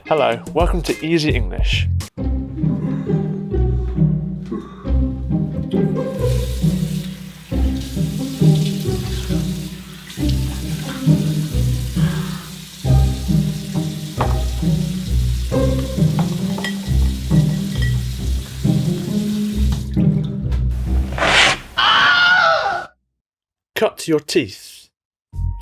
Hello, welcome to Easy English. Cut your teeth.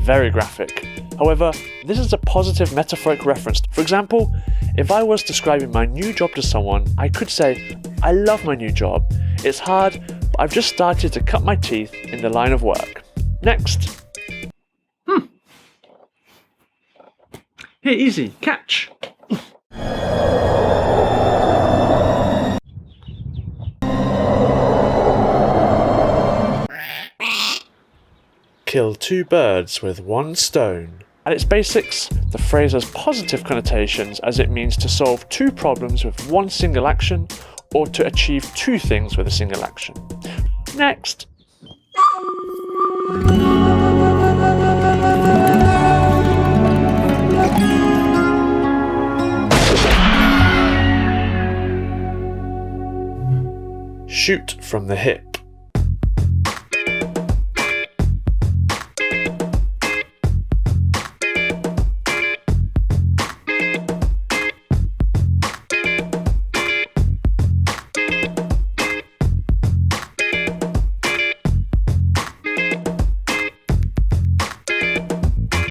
Very graphic. However, this is a positive metaphoric reference. For example, if I was describing my new job to someone, I could say, I love my new job. It's hard, but I've just started to cut my teeth in the line of work. Next. Here, easy, catch. Kill two birds with one stone. At its basics, the phrase has positive connotations as it means to solve two problems with one single action or to achieve two things with a single action. Next. Shoot from the hip.